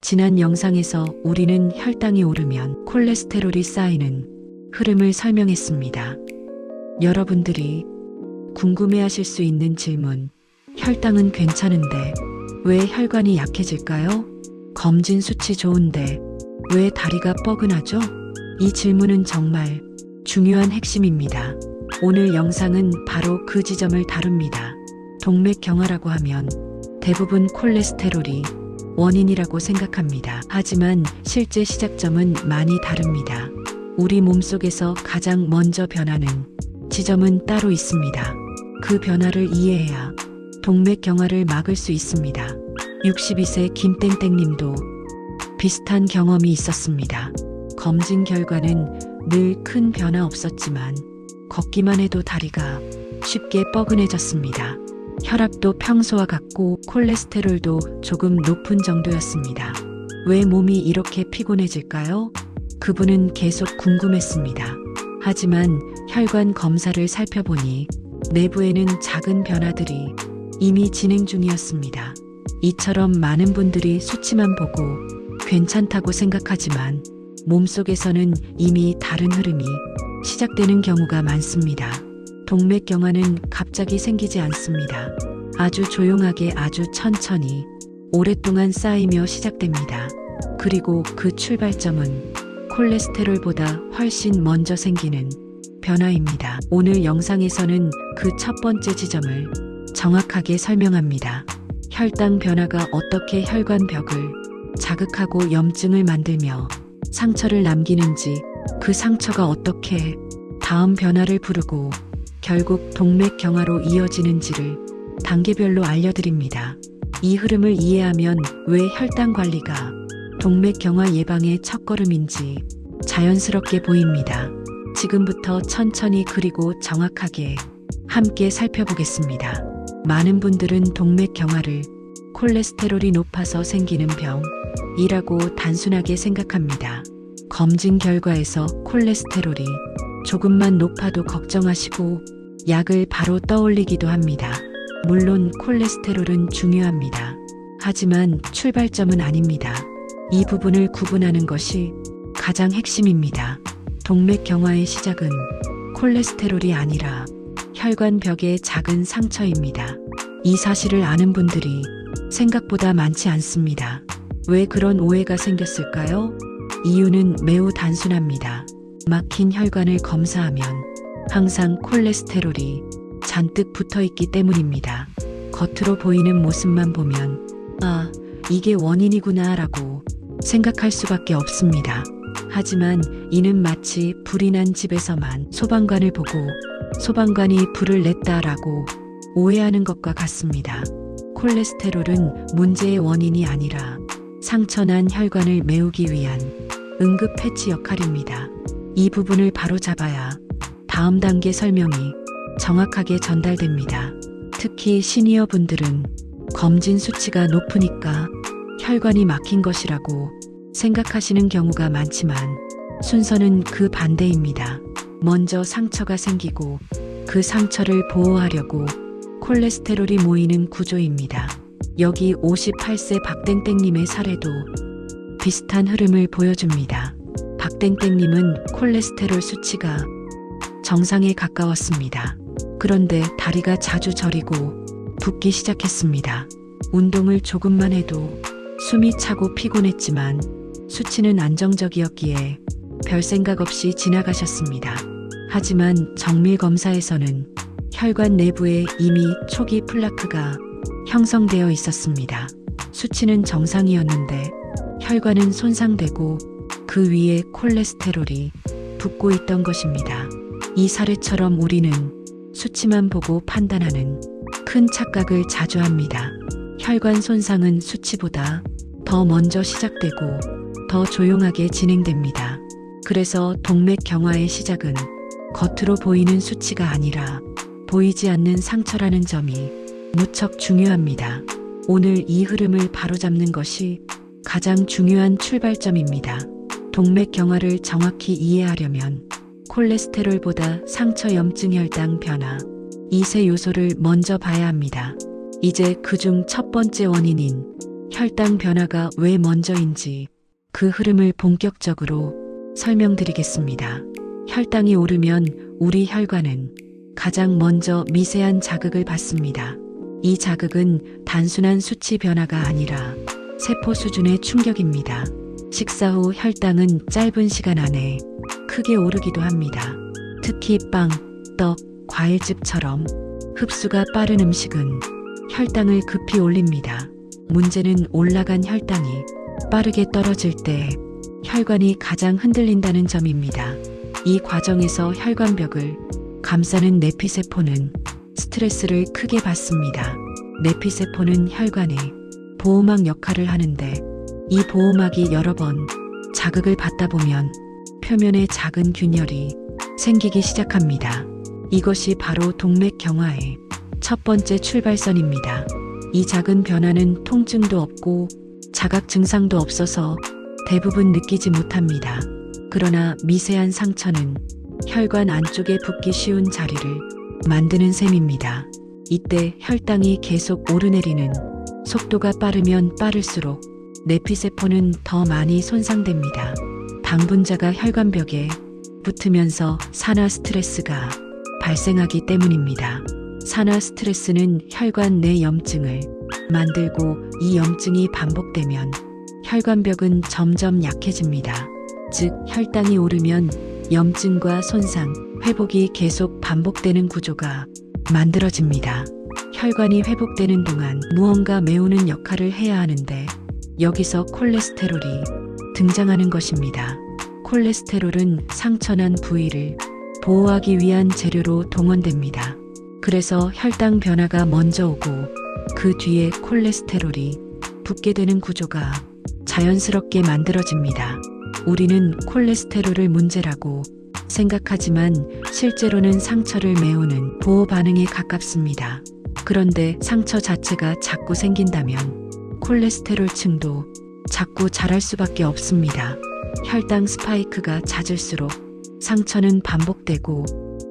지난 영상에서 우리는 혈당이 오르면 콜레스테롤이 쌓이는 흐름을 설명했습니다. 여러분들이 궁금해하실 수 있는 질문, 혈당은 괜찮은데 왜 혈관이 약해질까요? 검진 수치 좋은데 왜 다리가 뻐근하죠? 이 질문은 정말 중요한 핵심입니다. 오늘 영상은 바로 그 지점을 다룹니다. 동맥경화라고 하면 대부분 콜레스테롤이 원인이라고 생각합니다. 하지만 실제 시작점은 많이 다릅니다. 우리 몸속에서 가장 먼저 변하는 지점은 따로 있습니다. 그 변화를 이해해야 동맥경화를 막을 수 있습니다. 62세 김땡땡님도 비슷한 경험이 있었습니다. 검진 결과는 늘 큰 변화 없었지만 걷기만 해도 다리가 쉽게 뻐근해졌습니다. 혈압도 평소와 같고 콜레스테롤도 조금 높은 정도였습니다. 왜 몸이 이렇게 피곤해질까요? 그분은 계속 궁금했습니다. 하지만 혈관 검사를 살펴보니 내부에는 작은 변화들이 이미 진행 중이었습니다. 이처럼 많은 분들이 수치만 보고 괜찮다고 생각하지만 몸속에서는 이미 다른 흐름이 시작되는 경우가 많습니다. 동맥경화는 갑자기 생기지 않습니다. 아주 조용하게 아주 천천히 오랫동안 쌓이며 시작됩니다. 그리고 그 출발점은 콜레스테롤보다 훨씬 먼저 생기는 변화입니다. 오늘 영상에서는 그 첫 번째 지점을 정확하게 설명합니다. 혈당 변화가 어떻게 혈관벽을 자극하고 염증을 만들며 상처를 남기는지, 그 상처가 어떻게 다음 변화를 부르고 결국 동맥경화로 이어지는지를 단계별로 알려드립니다. 이 흐름을 이해하면 왜 혈당 관리가 동맥경화 예방의 첫걸음인지 자연스럽게 보입니다. 지금부터 천천히 그리고 정확하게 함께 살펴보겠습니다. 많은 분들은 동맥경화를 콜레스테롤이 높아서 생기는 병이라고 단순하게 생각합니다. 검진 결과에서 콜레스테롤이 조금만 높아도 걱정하시고 약을 바로 떠올리기도 합니다. 물론 콜레스테롤은 중요합니다. 하지만 출발점은 아닙니다. 이 부분을 구분하는 것이 가장 핵심입니다. 동맥경화의 시작은 콜레스테롤이 아니라 혈관벽의 작은 상처입니다. 이 사실을 아는 분들이 생각보다 많지 않습니다. 왜 그런 오해가 생겼을까요? 이유는 매우 단순합니다. 막힌 혈관을 검사하면 항상 콜레스테롤이 잔뜩 붙어 있기 때문입니다. 겉으로 보이는 모습만 보면 아, 이게 원인이구나 라고 생각할 수밖에 없습니다. 하지만 이는 마치 불이 난 집에서만 소방관을 보고 소방관이 불을 냈다라고 오해하는 것과 같습니다. 콜레스테롤은 문제의 원인이 아니라 상처난 혈관을 메우기 위한 응급 패치 역할입니다. 이 부분을 바로 잡아야 다음 단계 설명이 정확하게 전달됩니다. 특히 시니어 분들은 검진 수치가 높으니까 혈관이 막힌 것이라고 생각하시는 경우가 많지만 순서는 그 반대입니다. 먼저 상처가 생기고 그 상처를 보호하려고 콜레스테롤이 모이는 구조입니다. 여기 58세 박땡땡님의 사례도 비슷한 흐름을 보여줍니다. 박땡땡님은 콜레스테롤 수치가 정상에 가까웠습니다. 그런데 다리가 자주 저리고 붓기 시작했습니다. 운동을 조금만 해도 숨이 차고 피곤했지만 수치는 안정적이었기에 별 생각 없이 지나가셨습니다. 하지만 정밀 검사에서는 혈관 내부에 이미 초기 플라크가 형성되어 있었습니다. 수치는 정상이었는데 혈관은 손상되고 그 위에 콜레스테롤이 붙고 있던 것입니다. 이 사례처럼 우리는 수치만 보고 판단하는 큰 착각을 자주 합니다. 혈관 손상은 수치보다 더 먼저 시작되고 더 조용하게 진행됩니다. 그래서 동맥경화의 시작은 겉으로 보이는 수치가 아니라 보이지 않는 상처라는 점이 무척 중요합니다. 오늘 이 흐름을 바로잡는 것이 가장 중요한 출발점입니다. 동맥경화를 정확히 이해하려면 콜레스테롤보다 상처, 염증, 혈당 변화, 이 세 요소를 먼저 봐야 합니다. 이제 그중 첫 번째 원인인 혈당 변화가 왜 먼저인지 그 흐름을 본격적으로 설명드리겠습니다. 혈당이 오르면 우리 혈관은 가장 먼저 미세한 자극을 받습니다. 이 자극은 단순한 수치 변화가 아니라 세포 수준의 충격입니다. 식사 후 혈당은 짧은 시간 안에 크게 오르기도 합니다. 특히 빵, 떡, 과일즙처럼 흡수가 빠른 음식은 혈당을 급히 올립니다. 문제는 올라간 혈당이 빠르게 떨어질 때 혈관이 가장 흔들린다는 점입니다. 이 과정에서 혈관벽을 감싸는 내피세포는 스트레스를 크게 받습니다. 내피세포는 혈관의 보호막 역할을 하는데 이 보호막이 여러 번 자극을 받다 보면 표면에 작은 균열이 생기기 시작합니다. 이것이 바로 동맥경화의 첫 번째 출발선입니다. 이 작은 변화는 통증도 없고 자각 증상도 없어서 대부분 느끼지 못합니다. 그러나 미세한 상처는 혈관 안쪽에 붙기 쉬운 자리를 만드는 셈입니다. 이때 혈당이 계속 오르내리는 속도가 빠르면 빠를수록 내피세포는 더 많이 손상됩니다. 방분자가 혈관벽에 붙으면서 산화 스트레스가 발생하기 때문입니다. 산화 스트레스는 혈관 내 염증을 만들고 이 염증이 반복되면 혈관벽은 점점 약해집니다. 즉, 혈당이 오르면 염증과 손상, 회복이 계속 반복되는 구조가 만들어집니다. 혈관이 회복되는 동안 무언가 메우는 역할을 해야 하는데 여기서 콜레스테롤이 등장하는 것입니다. 콜레스테롤은 상처난 부위를 보호하기 위한 재료로 동원됩니다. 그래서 혈당 변화가 먼저 오고 그 뒤에 콜레스테롤이 붙게 되는 구조가 자연스럽게 만들어집니다. 우리는 콜레스테롤을 문제라고 생각하지만 실제로는 상처를 메우는 보호 반응에 가깝습니다. 그런데 상처 자체가 자꾸 생긴다면 콜레스테롤층도 자꾸 자랄 수밖에 없습니다. 혈당 스파이크가 잦을수록 상처는 반복되고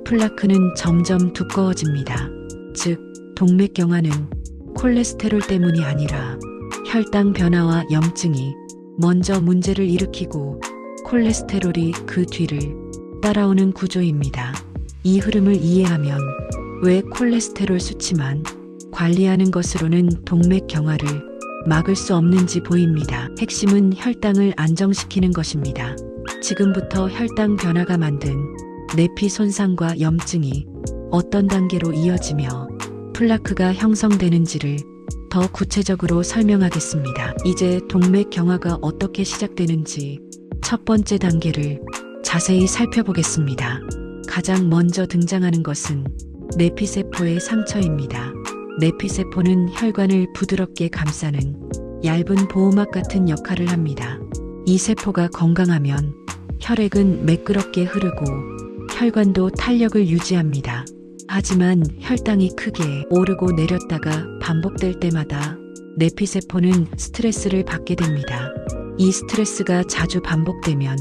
플라크는 점점 두꺼워집니다. 즉, 동맥경화는 콜레스테롤 때문이 아니라 혈당 변화와 염증이 먼저 문제를 일으키고 콜레스테롤이 그 뒤를 따라오는 구조입니다. 이 흐름을 이해하면 왜 콜레스테롤 수치만 관리하는 것으로는 동맥경화를 막을 수 없는지 보입니다. 핵심은 혈당을 안정시키는 것입니다. 지금부터 혈당 변화가 만든 내피 손상과 염증이 어떤 단계로 이어지며 플라크가 형성되는지를 더 구체적으로 설명하겠습니다. 이제 동맥경화가 어떻게 시작되는지 첫 번째 단계를 자세히 살펴보겠습니다. 가장 먼저 등장하는 것은 내피세포의 상처입니다. 내피세포는 혈관을 부드럽게 감싸는 얇은 보호막 같은 역할을 합니다. 이 세포가 건강하면 혈액은 매끄럽게 흐르고 혈관도 탄력을 유지합니다. 하지만 혈당이 크게 오르고 내렸다가 반복될 때마다 내피세포는 스트레스를 받게 됩니다. 이 스트레스가 자주 반복되면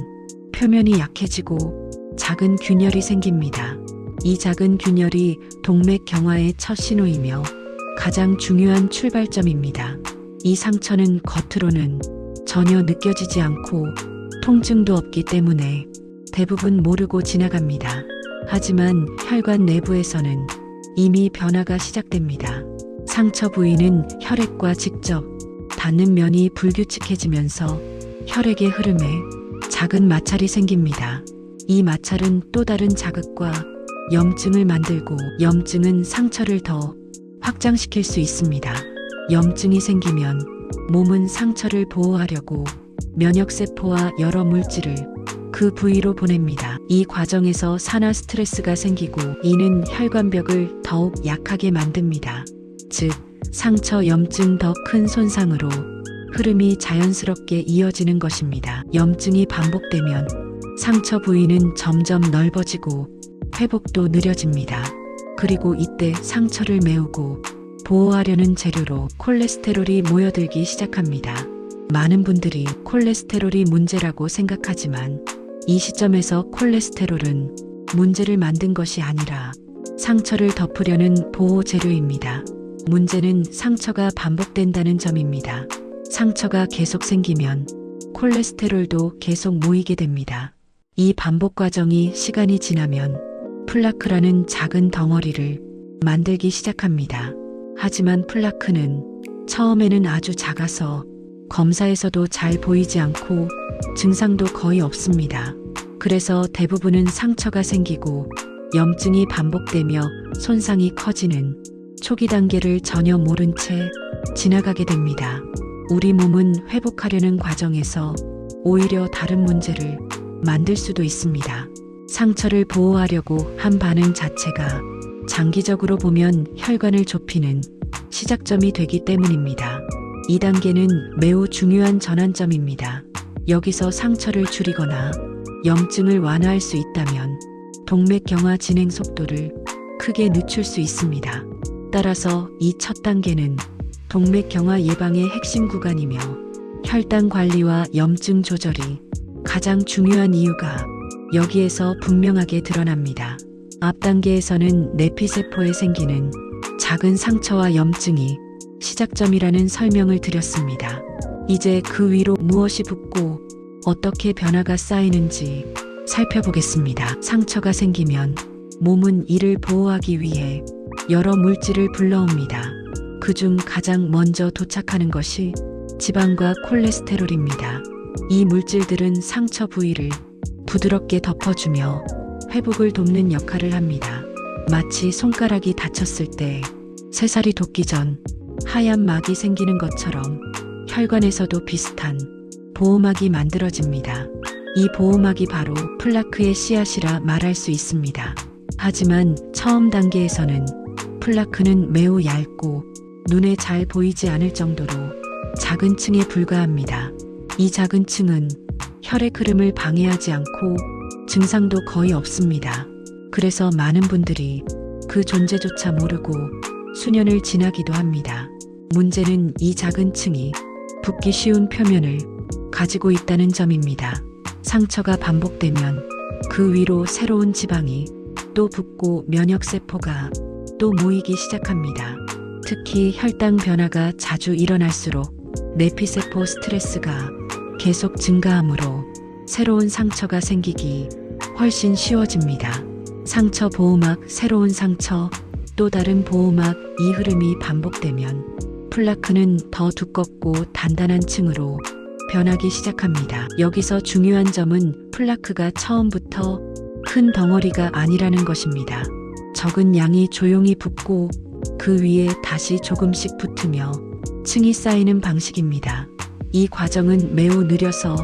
표면이 약해지고 작은 균열이 생깁니다. 이 작은 균열이 동맥경화의 첫 신호이며 가장 중요한 출발점입니다. 이 상처는 겉으로는 전혀 느껴지지 않고 통증도 없기 때문에 대부분 모르고 지나갑니다. 하지만 혈관 내부에서는 이미 변화가 시작됩니다. 상처 부위는 혈액과 직접 닿는 면이 불규칙해지면서 혈액의 흐름에 작은 마찰이 생깁니다. 이 마찰은 또 다른 자극과 염증을 만들고 염증은 상처를 더 확장시킬 수 있습니다. 염증이 생기면 몸은 상처를 보호하려고 면역세포와 여러 물질을 그 부위로 보냅니다. 이 과정에서 산화 스트레스가 생기고 이는 혈관벽을 더욱 약하게 만듭니다. 즉, 상처, 염증, 더 큰 손상으로 흐름이 자연스럽게 이어지는 것입니다. 염증이 반복되면 상처 부위는 점점 넓어지고 회복도 느려집니다. 그리고 이때 상처를 메우고 보호하려는 재료로 콜레스테롤이 모여들기 시작합니다. 많은 분들이 콜레스테롤이 문제라고 생각하지만 이 시점에서 콜레스테롤은 문제를 만든 것이 아니라 상처를 덮으려는 보호 재료입니다. 문제는 상처가 반복된다는 점입니다. 상처가 계속 생기면 콜레스테롤도 계속 모이게 됩니다. 이 반복 과정이 시간이 지나면 플라크라는 작은 덩어리를 만들기 시작합니다. 하지만 플라크는 처음에는 아주 작아서 검사에서도 잘 보이지 않고 증상도 거의 없습니다. 그래서 대부분은 상처가 생기고 염증이 반복되며 손상이 커지는 초기 단계를 전혀 모른 채 지나가게 됩니다. 우리 몸은 회복하려는 과정에서 오히려 다른 문제를 만들 수도 있습니다. 상처를 보호하려고 한 반응 자체가 장기적으로 보면 혈관을 좁히는 시작점이 되기 때문입니다. 이 단계는 매우 중요한 전환점입니다. 여기서 상처를 줄이거나 염증을 완화할 수 있다면 동맥경화 진행 속도를 크게 늦출 수 있습니다. 따라서 이 첫 단계는 동맥경화 예방의 핵심 구간이며 혈당 관리와 염증 조절이 가장 중요한 이유가 여기에서 분명하게 드러납니다. 앞 단계에서는 내피세포에 생기는 작은 상처와 염증이 시작점이라는 설명을 드렸습니다. 이제 그 위로 무엇이 붙고 어떻게 변화가 쌓이는지 살펴보겠습니다. 상처가 생기면 몸은 이를 보호하기 위해 여러 물질을 불러옵니다. 그중 가장 먼저 도착하는 것이 지방과 콜레스테롤입니다. 이 물질들은 상처 부위를 부드럽게 덮어주며 회복을 돕는 역할을 합니다. 마치 손가락이 다쳤을 때 새살이 돋기 전 하얀 막이 생기는 것처럼 혈관에서도 비슷한 보호막이 만들어집니다. 이 보호막이 바로 플라크의 씨앗이라 말할 수 있습니다. 하지만 처음 단계에서는 플라크는 매우 얇고 눈에 잘 보이지 않을 정도로 작은 층에 불과합니다. 이 작은 층은 혈액 흐름을 방해하지 않고 증상도 거의 없습니다. 그래서 많은 분들이 그 존재조차 모르고 수년을 지나기도 합니다. 문제는 이 작은 층이 붓기 쉬운 표면을 가지고 있다는 점입니다. 상처가 반복되면 그 위로 새로운 지방이 또 붙고 면역세포가 또 모이기 시작합니다. 특히 혈당 변화가 자주 일어날수록 내피세포 스트레스가 계속 증가하므로 새로운 상처가 생기기 훨씬 쉬워집니다. 상처 보호막, 새로운 상처, 또 다른 보호막, 이 흐름이 반복되면 플라크는 더 두껍고 단단한 층으로 변하기 시작합니다. 여기서 중요한 점은 플라크가 처음부터 큰 덩어리가 아니라는 것입니다. 적은 양이 조용히 붙고 그 위에 다시 조금씩 붙으며 층이 쌓이는 방식입니다. 이 과정은 매우 느려서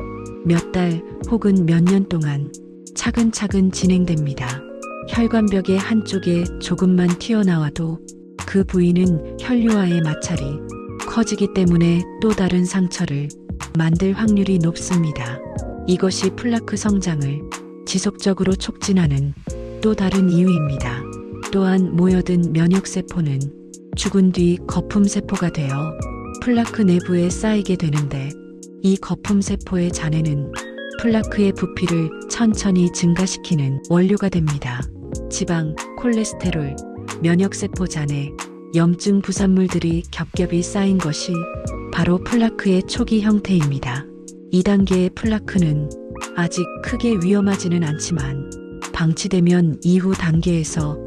몇 달 혹은 몇 년 동안 차근차근 진행됩니다. 혈관벽의 한쪽에 조금만 튀어나와도 그 부위는 혈류와의 마찰이 커지기 때문에 또 다른 상처를 만들 확률이 높습니다. 이것이 플라크 성장을 지속적으로 촉진하는 또 다른 이유입니다. 또한 모여든 면역세포는 죽은 뒤 거품세포가 되어 플라크 내부에 쌓이게 되는데 이 거품세포의 잔해는 플라크의 부피를 천천히 증가시키는 원료가 됩니다. 지방, 콜레스테롤, 면역세포 잔해, 염증 부산물들이 겹겹이 쌓인 것이 바로 플라크의 초기 형태입니다. 2단계의 플라크는 아직 크게 위험하지는 않지만 방치되면 이후 단계에서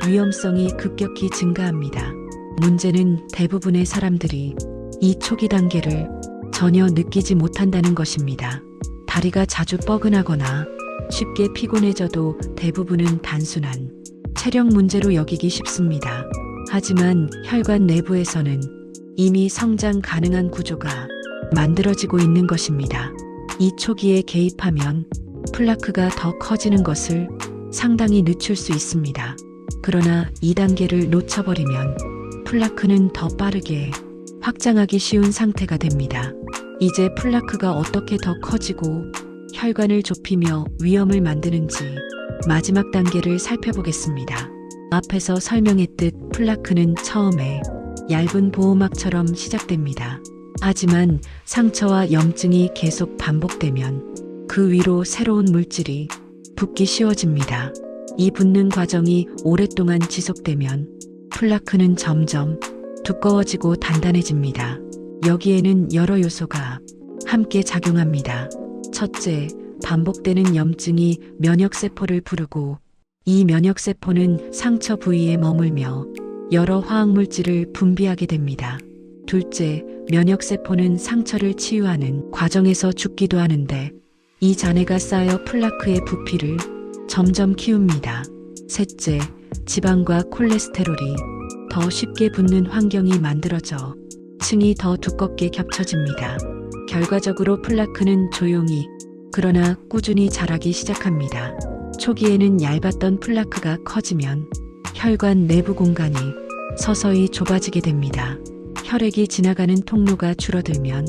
위험성이 급격히 증가합니다. 문제는 대부분의 사람들이 이 초기 단계를 전혀 느끼지 못한다는 것입니다. 다리가 자주 뻐근하거나 쉽게 피곤해져도 대부분은 단순한 체력 문제로 여기기 쉽습니다. 하지만 혈관 내부에서는 이미 성장 가능한 구조가 만들어지고 있는 것입니다. 이 초기에 개입하면 플라크가 더 커지는 것을 상당히 늦출 수 있습니다. 그러나 2단계를 놓쳐버리면 플라크는 더 빠르게 확장하기 쉬운 상태가 됩니다. 이제 플라크가 어떻게 더 커지고 혈관을 좁히며 위험을 만드는지 마지막 단계를 살펴보겠습니다. 앞에서 설명했듯 플라크는 처음에 얇은 보호막처럼 시작됩니다. 하지만 상처와 염증이 계속 반복되면 그 위로 새로운 물질이 붙기 쉬워집니다. 이 붙는 과정이 오랫동안 지속되면 플라크는 점점 두꺼워지고 단단해집니다. 여기에는 여러 요소가 함께 작용합니다. 첫째, 반복되는 염증이 면역세포를 부르고 이 면역세포는 상처 부위에 머물며 여러 화학물질을 분비하게 됩니다. 둘째, 면역세포는 상처를 치유하는 과정에서 죽기도 하는데 이 잔해가 쌓여 플라크의 부피를 점점 키웁니다. 셋째, 지방과 콜레스테롤이 더 쉽게 붙는 환경이 만들어져 층이 더 두껍게 겹쳐집니다. 결과적으로 플라크는 조용히 그러나 꾸준히 자라기 시작합니다. 초기에는 얇았던 플라크가 커지면 혈관 내부 공간이 서서히 좁아지게 됩니다. 혈액이 지나가는 통로가 줄어들면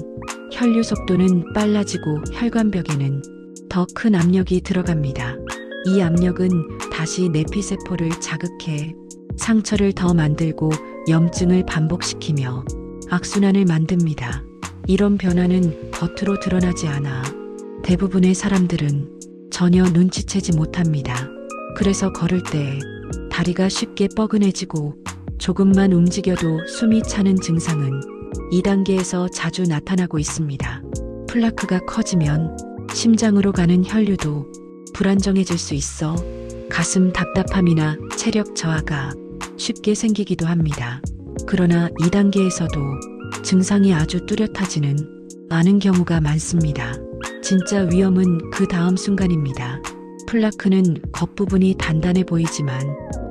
혈류 속도는 빨라지고 혈관벽에는 더 큰 압력이 들어갑니다. 이 압력은 다시 내피세포를 자극해 상처를 더 만들고 염증을 반복시키며 악순환을 만듭니다. 이런 변화는 겉으로 드러나지 않아 대부분의 사람들은 전혀 눈치채지 못합니다. 그래서 걸을 때 다리가 쉽게 뻐근해지고 조금만 움직여도 숨이 차는 증상은 2단계에서 자주 나타나고 있습니다. 플라크가 커지면 심장으로 가는 혈류도 불안정해질 수 있어 가슴 답답함이나 체력 저하가 쉽게 생기기도 합니다. 그러나 2단계에서도 증상이 아주 뚜렷하지는 않은 경우가 많습니다. 진짜 위험은 그 다음 순간입니다. 플라크는 겉부분이 단단해 보이지만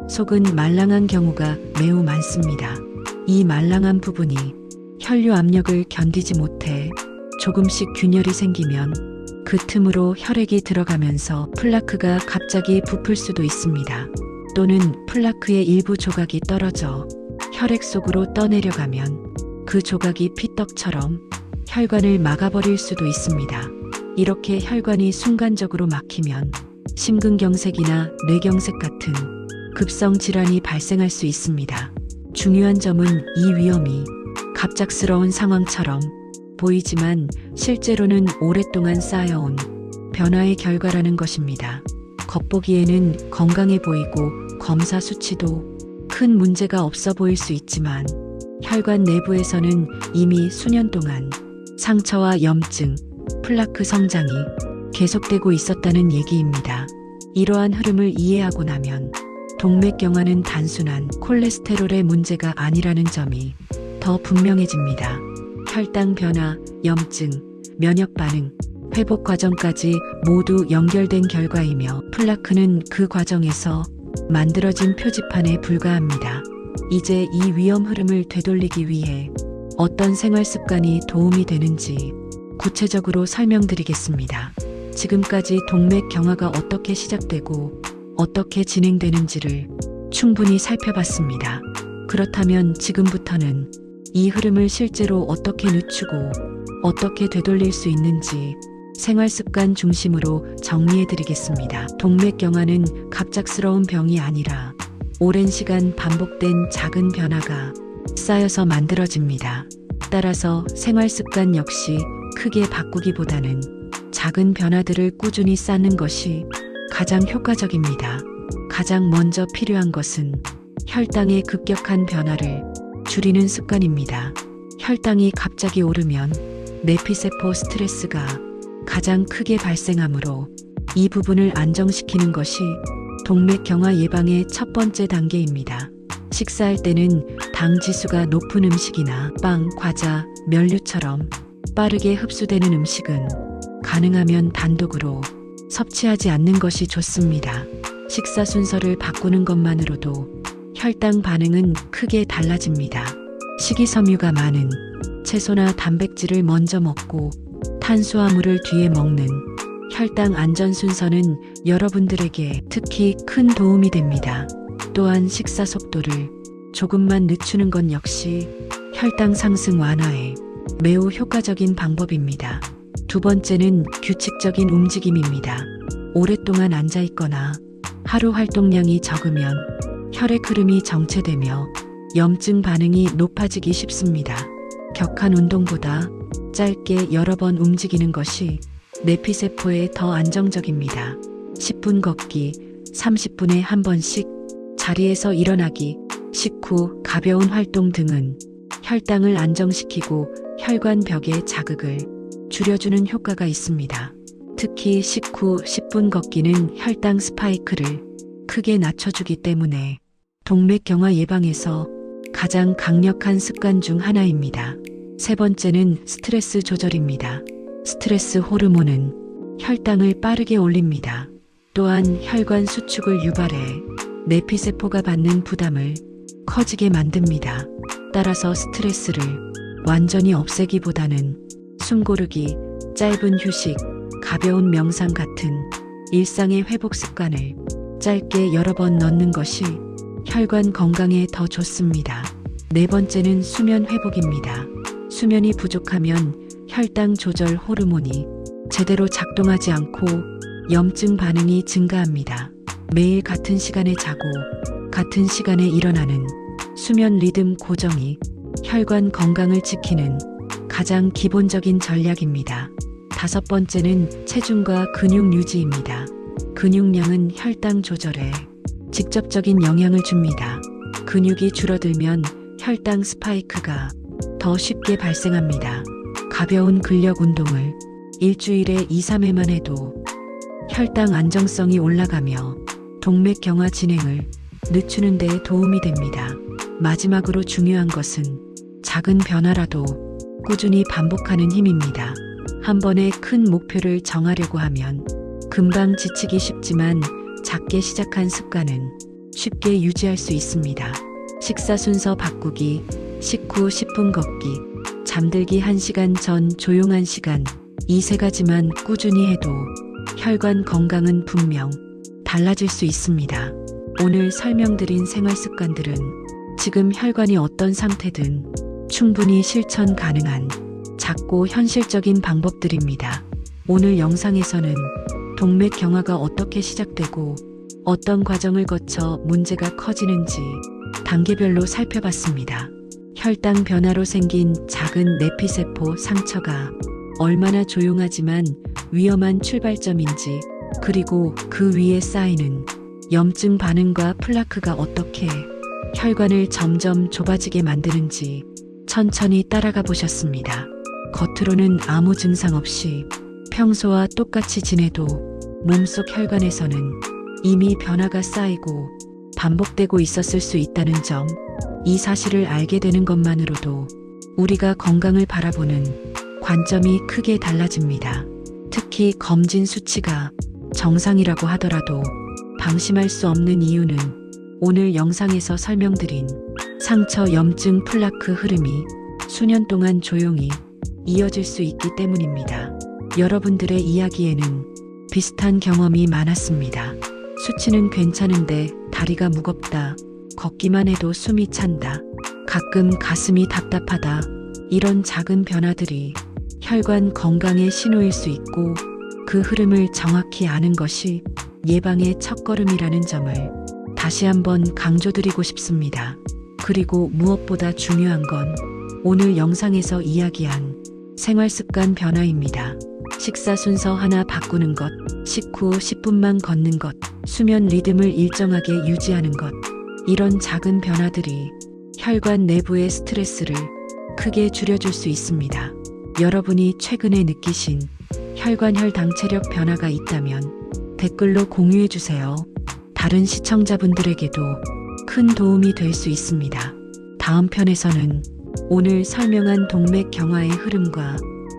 속은 말랑한 경우가 매우 많습니다. 이 말랑한 부분이 혈류 압력을 견디지 못해 조금씩 균열이 생기면 그 틈으로 혈액이 들어가면서 플라크가 갑자기 부풀 수도 있습니다. 또는 플라크의 일부 조각이 떨어져 혈액 속으로 떠내려가면 그 조각이 피떡처럼 혈관을 막아버릴 수도 있습니다. 이렇게 혈관이 순간적으로 막히면 심근경색이나 뇌경색 같은 급성 질환이 발생할 수 있습니다. 중요한 점은 이 위험이 갑작스러운 상황처럼 보이지만 실제로는 오랫동안 쌓여온 변화의 결과라는 것입니다. 겉보기에는 건강해 보이고 검사 수치도 큰 문제가 없어 보일 수 있지만 혈관 내부에서는 이미 수년 동안 상처와 염증, 플라크 성장이 계속되고 있었다는 얘기입니다. 이러한 흐름을 이해하고 나면 동맥경화는 단순한 콜레스테롤의 문제가 아니라는 점이 더 분명해집니다. 혈당 변화, 염증, 면역 반응, 회복 과정까지 모두 연결된 결과이며 플라크는 그 과정에서 만들어진 표지판에 불과합니다. 이제 이 위험 흐름을 되돌리기 위해 어떤 생활 습관이 도움이 되는지 구체적으로 설명드리겠습니다. 지금까지 동맥경화가 어떻게 시작되고 어떻게 진행되는지를 충분히 살펴봤습니다. 그렇다면 지금부터는 이 흐름을 실제로 어떻게 늦추고 어떻게 되돌릴 수 있는지 생활 습관 중심으로 정리해드리겠습니다. 동맥경화는 갑작스러운 병이 아니라 오랜 시간 반복된 작은 변화가 쌓여서 만들어집니다. 따라서 생활 습관 역시 크게 바꾸기보다는 작은 변화들을 꾸준히 쌓는 것이 가장 효과적입니다. 가장 먼저 필요한 것은 혈당의 급격한 변화를 줄이는 습관입니다. 혈당이 갑자기 오르면 내피세포 스트레스가 가장 크게 발생하므로 이 부분을 안정시키는 것이 동맥경화 예방의 첫 번째 단계입니다. 식사할 때는 당 지수가 높은 음식이나 빵, 과자, 면류처럼 빠르게 흡수되는 음식은 가능하면 단독으로 섭취하지 않는 것이 좋습니다. 식사 순서를 바꾸는 것만으로도 혈당 반응은 크게 달라집니다. 식이섬유가 많은 채소나 단백질을 먼저 먹고 탄수화물을 뒤에 먹는 혈당 안전 순서는 여러분들에게 특히 큰 도움이 됩니다. 또한 식사 속도를 조금만 늦추는 것 역시 혈당 상승 완화에 매우 효과적인 방법입니다. 두 번째는 규칙적인 움직임입니다. 오랫동안 앉아 있거나 하루 활동량이 적으면 혈액 흐름이 정체되며 염증 반응이 높아지기 쉽습니다. 격한 운동보다 짧게 여러 번 움직이는 것이 내피세포에 더 안정적입니다. 10분 걷기, 30분에 한 번씩 자리에서 일어나기, 식후 가벼운 활동 등은 혈당을 안정시키고 혈관 벽의 자극을 줄여주는 효과가 있습니다. 특히 식후 10분 걷기는 혈당 스파이크를 크게 낮춰주기 때문에 동맥경화 예방에서 가장 강력한 습관 중 하나입니다. 세 번째는 스트레스 조절입니다. 스트레스 호르몬은 혈당을 빠르게 올립니다. 또한 혈관 수축을 유발해 내피세포가 받는 부담을 커지게 만듭니다. 따라서 스트레스를 완전히 없애기보다는 숨고르기, 짧은 휴식, 가벼운 명상 같은 일상의 회복 습관을 짧게 여러 번 넣는 것이 혈관 건강에 더 좋습니다. 네 번째는 수면 회복입니다. 수면이 부족하면 혈당 조절 호르몬이 제대로 작동하지 않고 염증 반응이 증가합니다. 매일 같은 시간에 자고 같은 시간에 일어나는 수면 리듬 고정이 혈관 건강을 지키는 가장 기본적인 전략입니다. 다섯 번째는 체중과 근육 유지입니다. 근육량은 혈당 조절에 직접적인 영향을 줍니다. 근육이 줄어들면 혈당 스파이크가 더 쉽게 발생합니다. 가벼운 근력 운동을 일주일에 2-3회만 해도 혈당 안정성이 올라가며 동맥경화 진행을 늦추는 데 도움이 됩니다. 마지막으로 중요한 것은 작은 변화라도 꾸준히 반복하는 힘입니다. 한 번에 큰 목표를 정하려고 하면 금방 지치기 쉽지만 작게 시작한 습관은 쉽게 유지할 수 있습니다. 식사 순서 바꾸기, 식후 10분 걷기, 잠들기 1시간 전 조용한 시간, 이 세 가지만 꾸준히 해도 혈관 건강은 분명 달라질 수 있습니다. 오늘 설명드린 생활 습관들은 지금 혈관이 어떤 상태든 충분히 실천 가능한 작고 현실적인 방법들입니다. 오늘 영상에서는 동맥경화가 어떻게 시작되고 어떤 과정을 거쳐 문제가 커지는지 단계별로 살펴봤습니다. 혈당 변화로 생긴 작은 내피세포 상처가 얼마나 조용하지만 위험한 출발점인지, 그리고 그 위에 쌓이는 염증 반응과 플라크가 어떻게 혈관을 점점 좁아지게 만드는지 천천히 따라가 보셨습니다. 겉으로는 아무 증상 없이 평소와 똑같이 지내도 몸속 혈관에서는 이미 변화가 쌓이고 반복되고 있었을 수 있다는 점, 이 사실을 알게 되는 것만으로도 우리가 건강을 바라보는 관점이 크게 달라집니다. 특히 검진 수치가 정상이라고 하더라도 방심할 수 없는 이유는 오늘 영상에서 설명드린 상처, 염증, 플라크 흐름이 수년 동안 조용히 이어질 수 있기 때문입니다. 여러분들의 이야기에는 비슷한 경험이 많았습니다. 수치는 괜찮은데 다리가 무겁다, 걷기만 해도 숨이 찬다, 가끔 가슴이 답답하다, 이런 작은 변화들이 혈관 건강의 신호일 수 있고, 그 흐름을 정확히 아는 것이 예방의 첫걸음이라는 점을 다시 한번 강조드리고 싶습니다. 그리고 무엇보다 중요한 건 오늘 영상에서 이야기한 생활습관 변화입니다. 식사 순서 하나 바꾸는 것, 식후 10분만 걷는 것, 수면 리듬을 일정하게 유지하는 것, 이런 작은 변화들이 혈관 내부의 스트레스를 크게 줄여줄 수 있습니다. 여러분이 최근에 느끼신 혈관 혈당체력 변화가 있다면 댓글로 공유해주세요. 다른 시청자분들에게도 큰 도움이 될 수 있습니다. 다음 편에서는 오늘 설명한 동맥경화의 흐름과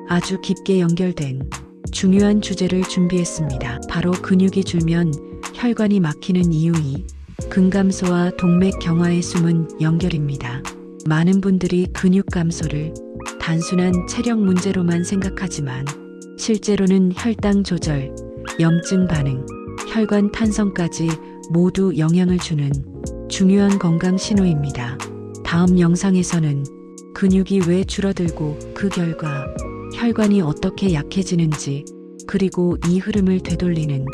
아주 깊게 연결된 중요한 주제를 준비했습니다. 바로 근육이 줄면 혈관이 막히는 이유 2, 근감소와 동맥경화의 숨은 연결입니다. 많은 분들이 근육 감소를 단순한 체력 문제로만 생각하지만 실제로는 혈당 조절, 염증 반응, 혈관 탄성까지 모두 영향을 주는 중요한 건강 신호입니다. 다음 영상에서는 근육이 왜 줄어들고 그 결과 혈관이 어떻게 약해지는지, 그리고 이 흐름을 되돌리는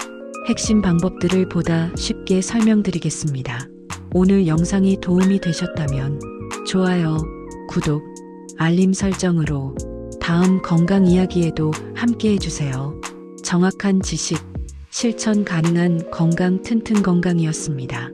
핵심 방법들을 보다 쉽게 설명드리겠습니다. 오늘 영상이 도움이 되셨다면 좋아요, 구독, 알림 설정으로 다음 건강 이야기에도 함께 해주세요. 정확한 지식, 실천 가능한 건강 튼튼 건강이었습니다.